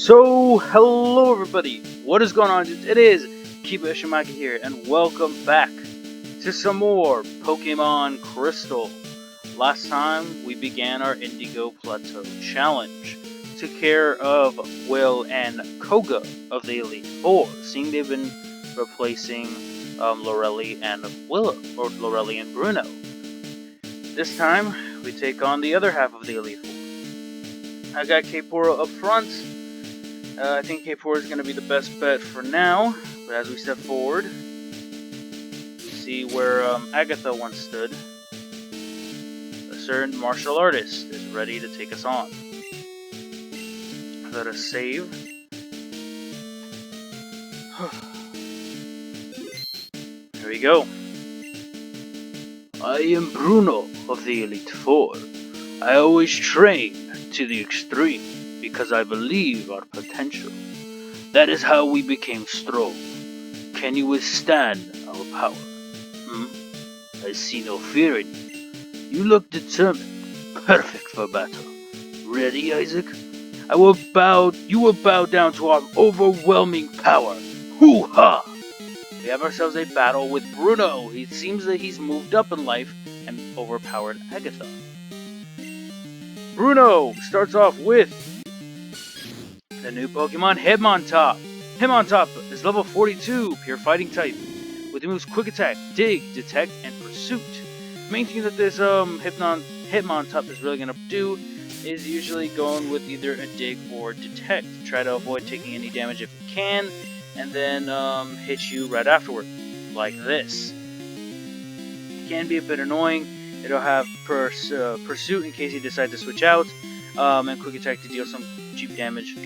So, hello everybody, what is going on, dudes? It is Kiba Ishimaki here, and welcome back to some more Pokemon Crystal. Last time, we began our Indigo Plateau Challenge. Took care of Will and Koga of the Elite Four, seeing they've been replacing Lorelli and Willow, or Lorelli and Bruno. This time, we take on the other half of the Elite Four. I got Kaepora up front. I think Kaepora is going to be the best bet for now, but as we step forward, see where Agatha once stood. A certain martial artist is ready to take us on. Let us save. There we go. I am Bruno of the Elite Four. I always train to the extreme because I believe our potential. That is how we became strong. Can you withstand our power? I see no fear in you. You look determined. Perfect for battle. Ready, Isaac? You will bow down to our overwhelming power. Hoo-ha! We have ourselves a battle with Bruno. It seems that he's moved up in life and overpowered Agatha. Bruno starts off with the new Pokemon Hitmontop. Hitmontop is level 42, pure fighting type, with the moves Quick Attack, Dig, Detect, and Pursuit. The main thing that this Hitmontop is really going to do is usually going with either a Dig or Detect. Try to avoid taking any damage if you can, and then hit you right afterward, like this. It can be a bit annoying. It'll have Pursuit in case you decide to switch out, and Quick Attack to deal some cheap damage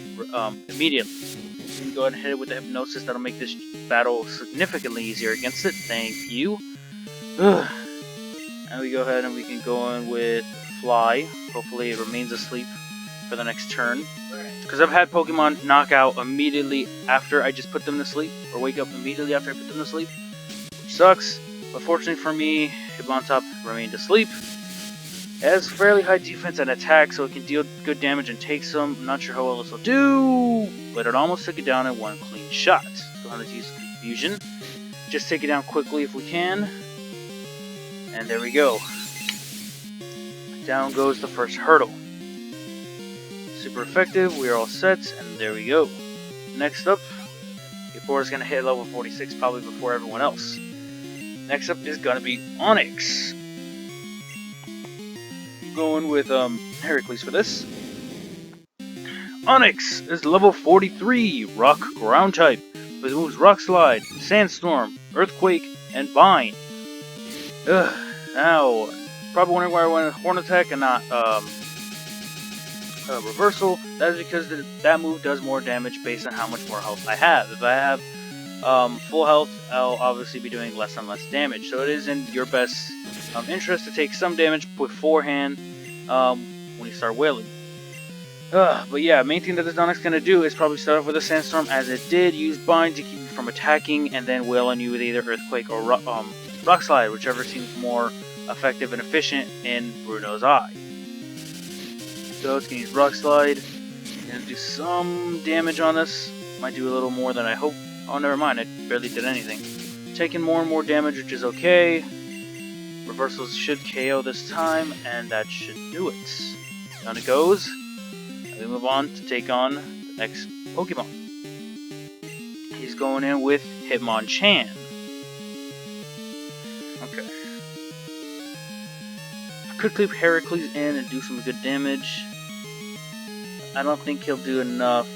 immediately. You can go ahead and hit it with the Hypnosis. That'll make this battle significantly easier against it. Thank you. And we go ahead and we can go in with Fly. Hopefully it remains asleep for the next turn. Because I've had Pokemon knock out immediately after I just put them to sleep, or wake up immediately after I put them to sleep, which sucks. But fortunately for me, Hitmontop remained asleep. It has fairly high defense and attack, so it can deal good damage and take some. I'm not sure how well this will do, but it almost took it down in one clean shot. Let's go ahead and use Confusion. Just take it down quickly if we can. And there we go. Down goes the first hurdle. Super effective, we are all set, and there we go. Next up, Kaepora is going to hit level 46 probably before everyone else. Next up is going to be Onix. Going with Heracles for this. Onix is level 43, Rock Ground type, with moves Rock Slide, Sandstorm, Earthquake, and Bind. Now, probably wondering why I went Horn Attack and not Reversal. That is because that move does more damage based on how much more health I have. If I have full health, I'll obviously be doing less and less damage. So it is in your best interest to take some damage beforehand when you start wailing. But yeah, main thing that this Onix is going to do is probably start off with a Sandstorm, as it did. Use Bind to keep you from attacking, and then wail on you with either Earthquake or Rock Slide, whichever seems more effective and efficient in Bruno's eye. So it's going to use Rock Slide. Going to do some damage on this. Might do a little more than I hope. Oh, never mind, it barely did anything. Taking more and more damage, which is okay. Reversals should KO this time, and that should do it. Down it goes. And we move on to take on the next Pokemon. He's going in with Hitmonchan. Okay. I could keep Heracles in and do some good damage. I don't think he'll do enough.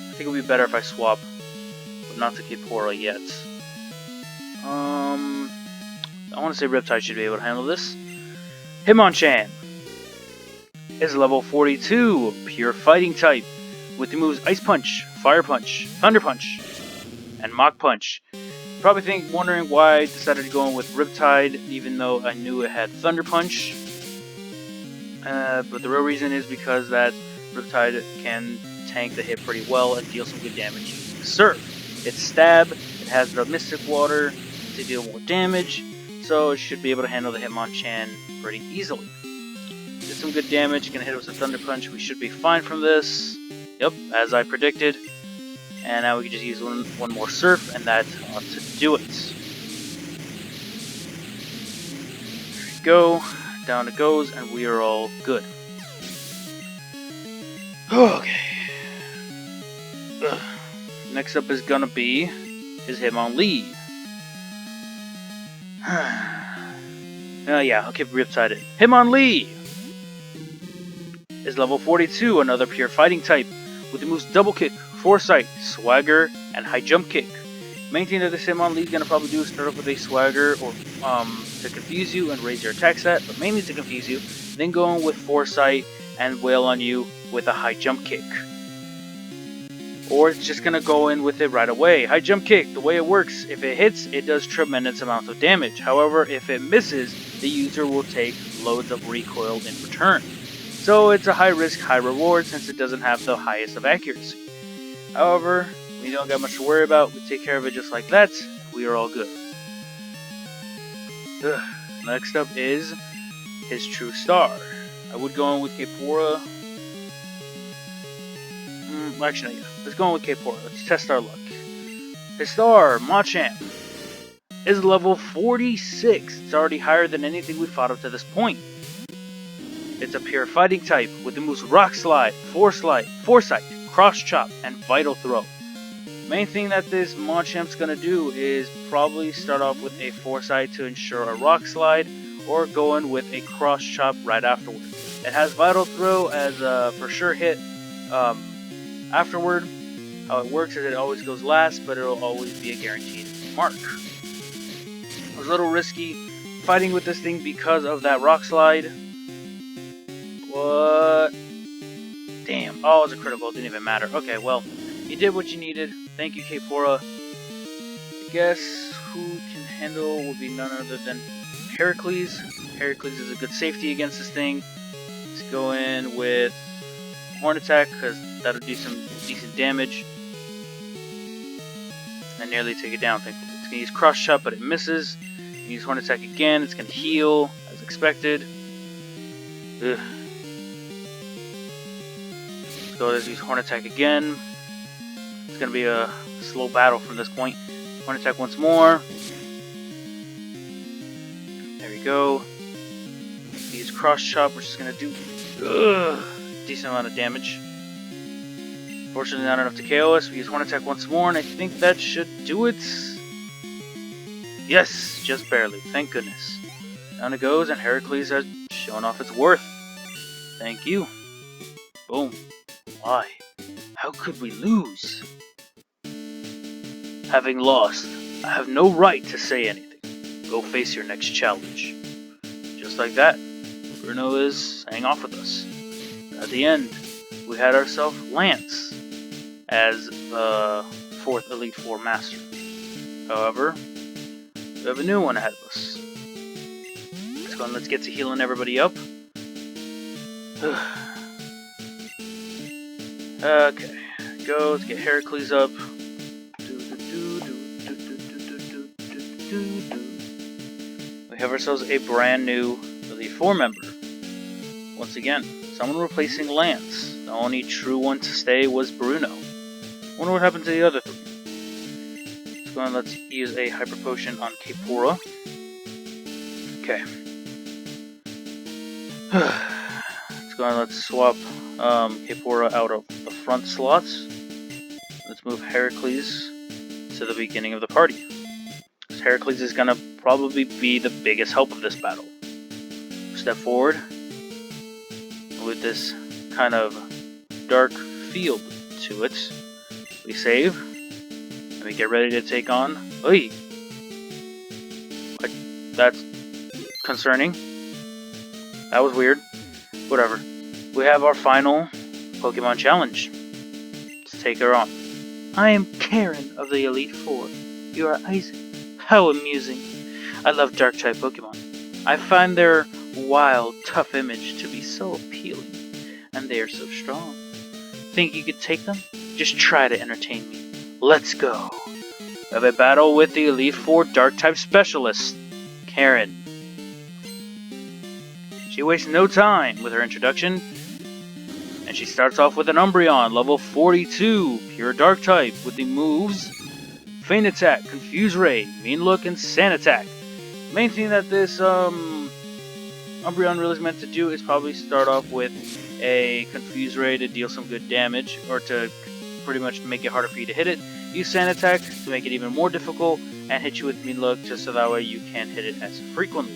I think it would be better if I swap, but not to Kaepora yet. I want to say Riptide should be able to handle this. Hitmonchan is level 42, pure fighting type, with the moves Ice Punch, Fire Punch, Thunder Punch, and Mach Punch. Probably wondering why I decided to go in with Riptide, even though I knew it had Thunder Punch. But the real reason is because that Riptide can tank the hit pretty well and deal some good damage to Surf. It's Stab, it has the Mystic Water to deal more damage, so it should be able to handle the Hitmonchan pretty easily. This some good damage. Gonna hit us with Thunder Punch. We should be fine from this. Yep, as I predicted. And now we can just use one more Surf, and that ought to do it. There we go. Down it goes, and we are all good. Okay. Ugh. Next up is gonna be his Hitmonlee. Yeah, I'll keep Riptide in. Hitmonlee is level 42, another pure fighting type, with the moves Double Kick, Foresight, Swagger, and High Jump Kick. Main thing that this Hitmonlee is gonna probably do is start off with a Swagger or to confuse you and raise your attack stat, but mainly to confuse you. Then go in with Foresight and wail on you with a High Jump Kick. Or it's just gonna go in with it right away. High Jump Kick, the way it works, if it hits, it does tremendous amounts of damage. However, if it misses, the user will take loads of recoil in return. So it's a high risk, high reward since it doesn't have the highest of accuracy. However, we don't got much to worry about. We take care of it just like that. We are all good. Next up is his True Star. I would go in with Kaepora. Actually, no, yeah. Let's go in with Kaepora. Let's test our luck. His star, Machamp, is level 46. It's already higher than anything we've fought up to this point. It's a pure fighting type with the moves Rock Slide, Foresight, Cross Chop, and Vital Throw. Main thing that this Machamp's gonna do is probably start off with a Foresight to ensure a Rock Slide, or go in with a Cross Chop right afterward. It has Vital Throw as a for sure hit afterward. How it works is it always goes last, but it'll always be a guaranteed mark. It was a little risky fighting with this thing because of that Rock Slide. What? Damn. Oh, it's a critical. It didn't even matter. Okay, well, you did what you needed. Thank you, Kaepora. I guess who can handle would be none other than Heracles. Heracles is a good safety against this thing. Let's go in with Horn Attack, because that'll do some decent damage. And nearly take it down, thankfully. It's going to use Cross Chop, but it misses. Use Horn Attack again. It's going to heal, as expected. Ugh. Let's go ahead and use Horn Attack again. It's going to be a slow battle from this point. Horn Attack once more. There we go. Use Cross Chop, which is going to do decent amount of damage. Fortunately, not enough to KO us. We use Horn Attack once more, and I think that should do it. Yes, just barely. Thank goodness. Down it goes, and Heracles has shown off its worth. Thank you. Boom. Why? How could we lose? Having lost, I have no right to say anything. Go face your next challenge. Just like that, Bruno is saying off with us. At the end, we had ourselves Lance as the 4th Elite Four Master. However, we have a new one ahead of us. Let's go and let's get to healing everybody up. Okay, go, let's get Heracles up. We have ourselves a brand new Elite Four member. Once again, someone replacing Lance. The only true one to stay was Bruno. Wonder what happened to the other 3. Let's go and let's use a Hyper Potion on Kaepora. Okay. Let's go and let's swap Kaepora out of the front slots. Let's move Heracles to the beginning of the party. Because Heracles is gonna probably be the biggest help of this battle. Step forward with this kind of dark field to it. We save, and we get ready to take on. Oi! That's concerning. That was weird. Whatever. We have our final Pokemon challenge. Let's take her on. I am Karen of the Elite Four. You are Isaac. How amusing. I love Dark-type Pokemon. I find their wild, tough image to be so appealing, and they are so strong. Think you could take them? Just try to entertain me. Let's go. We have a battle with the Elite Four Dark-type Specialist, Karen. She wastes no time with her introduction, and she starts off with an Umbreon, level 42, pure Dark type, with the moves Feint Attack, Confuse Ray, Mean Look, and Sand Attack. Main thing that this Umbreon really is meant to do is probably start off with a Confuse Ray to deal some good damage, or to pretty much make it harder for you to hit it. Use Sand Attack to make it even more difficult, and hit you with Mean Look just so that way you can't hit it as frequently.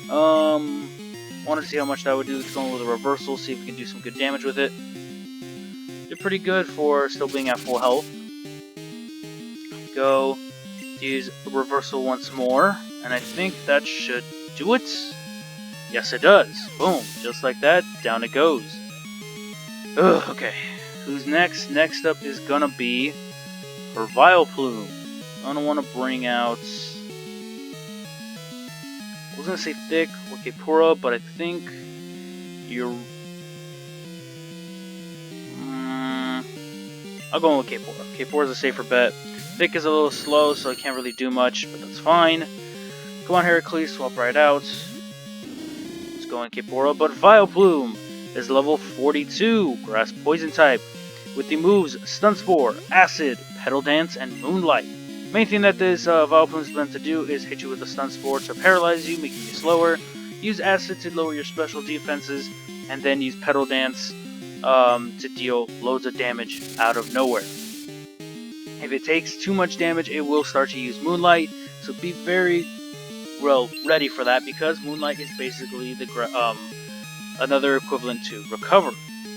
Want to see how much that would do. It's going with a reversal, see if we can do some good damage with it. Did pretty good for still being at full health. Go use a reversal once more, and I think that should do it. Yes, it does. Boom, just like that, down it goes. Ugh, okay. Who's next? Next up is gonna be her Vileplume. I'm gonna want to bring out, I was gonna say Thick or Kapura, but I think you're... I'll go with Kapura. Kapura is a safer bet. Thick is a little slow, so I can't really do much, but that's fine. Come on, Heracles, swap right out. Let's go in Kapura, but Vileplume is level 42, Grass Poison type, with the moves Stun Spore, Acid, Petal Dance, and Moonlight. Main thing that this Vileplume is meant to do is hit you with a Stun Spore to paralyze you, making you slower. Use Acid to lower your special defenses, and then use Petal Dance to deal loads of damage out of nowhere. If it takes too much damage, it will start to use Moonlight, so be very ready for that, because Moonlight is basically the another equivalent to Recover.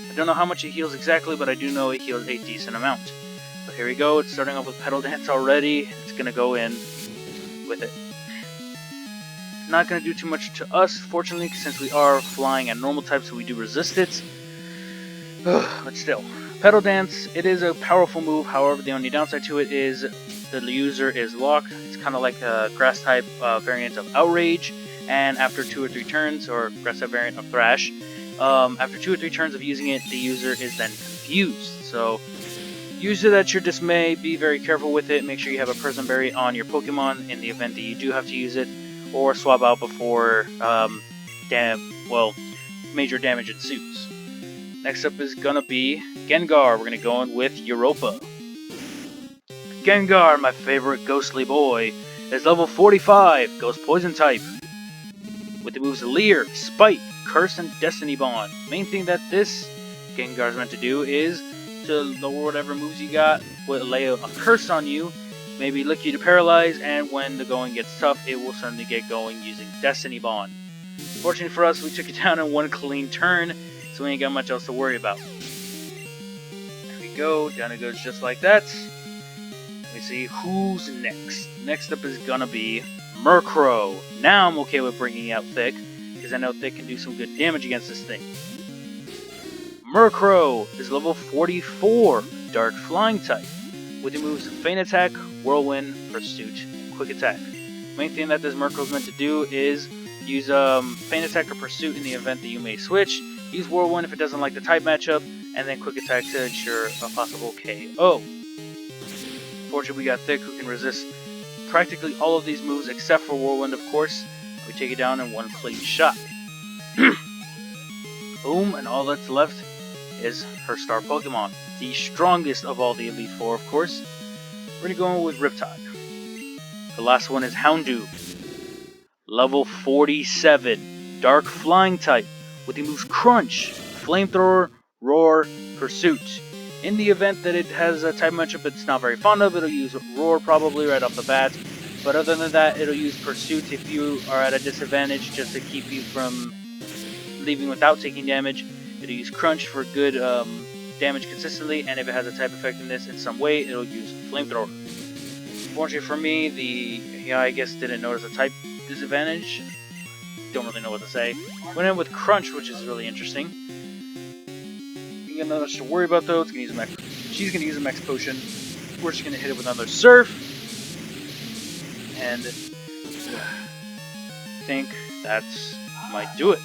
I don't know how much it heals exactly, but I do know it heals a decent amount. But here we go, it's starting off with Petal Dance already. It's going to go in with it. Not going to do too much to us, fortunately, since we are flying at normal type, so we do resist it. But still. Petal Dance, it is a powerful move, however the only downside to it is the user is locked. It's kind of like a Grass type variant of Outrage, and after 2 or 3 turns, or Grass type variant of Thrash, after 2 or 3 turns of using it, the user is then confused. So use it at your dismay, be very careful with it, make sure you have a Prison Berry on your Pokemon in the event that you do have to use it, or swap out before major damage ensues. Next up is gonna be Gengar. We're gonna go in with Europa. Gengar, my favorite ghostly boy, is level 45, Ghost Poison type, with the moves Leer, Spite, Curse, and Destiny Bond. Main thing that this Gengar is meant to do is to lower whatever moves you got, lay a curse on you, maybe lick you to paralyze, and when the going gets tough, it will suddenly get going using Destiny Bond. Fortunately for us, we took it down in one clean turn, so we ain't got much else to worry about. There we go, down it goes just like that. Let me see who's next. Next up is gonna be Murkrow. Now I'm okay with bringing out Thick, because I know Thick can do some good damage against this thing. Murkrow is level 44, Dark Flying type, with the moves Feint Attack, Whirlwind, Pursuit, and Quick Attack. Main thing that this Murkrow is meant to do is use Feint Attack or Pursuit in the event that you may switch. Use Whirlwind if it doesn't like the type matchup, and then Quick Attack to ensure a possible KO. Fortunately, we got Thick, who can resist practically all of these moves except for Whirlwind, of course. We take it down in one clean shot. Boom, and all that's left is her star Pokemon. The strongest of all the Elite Four, of course. We're going to go in with Riptide. The last one is Houndoom. Level 47, Dark Flying type, with the moves Crunch, Flamethrower, Roar, Pursuit. In the event that it has a type matchup it's not very fond of, it'll use Roar probably right off the bat. But other than that, it'll use Pursuit if you are at a disadvantage, just to keep you from leaving without taking damage. It'll use Crunch for good damage consistently, and if it has a type effectiveness in some way, it'll use Flamethrower. Fortunately for me, I guess didn't notice a type disadvantage. Don't really know what to say. Went in with Crunch, which is really interesting. You got nothing much to worry about though. It's gonna use a Max. She's gonna use a Max Potion. We're just gonna hit it with another Surf, and I think that's might do it.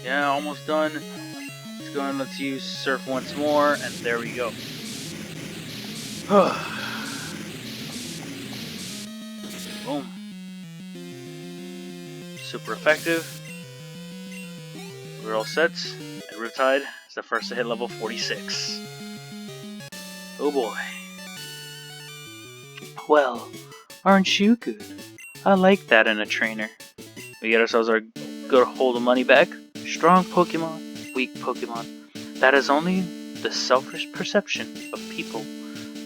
Yeah, almost done. Let's go and let's use Surf once more, and there we go. Boom. super effective. We're all set. And Riptide is the first to hit level 46. Oh boy. Well, aren't you good? I like that in a trainer. We get ourselves our good hold of money back. Strong Pokemon, weak Pokemon. That is only the selfish perception of people.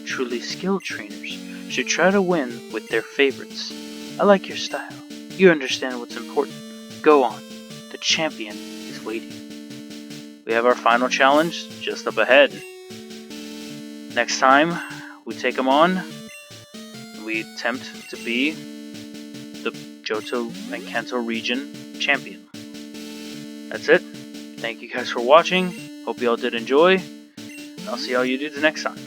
Truly skilled trainers should try to win with their favorites. I like your style. You understand what's important. Go on. The champion is waiting. We have our final challenge just up ahead. Next time, we take him on. We attempt to be the Johto and Kanto region champion. That's it. Thank you guys for watching. Hope you all did enjoy. And I'll see how you do the next time.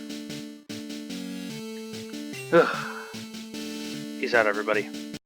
Peace out, everybody.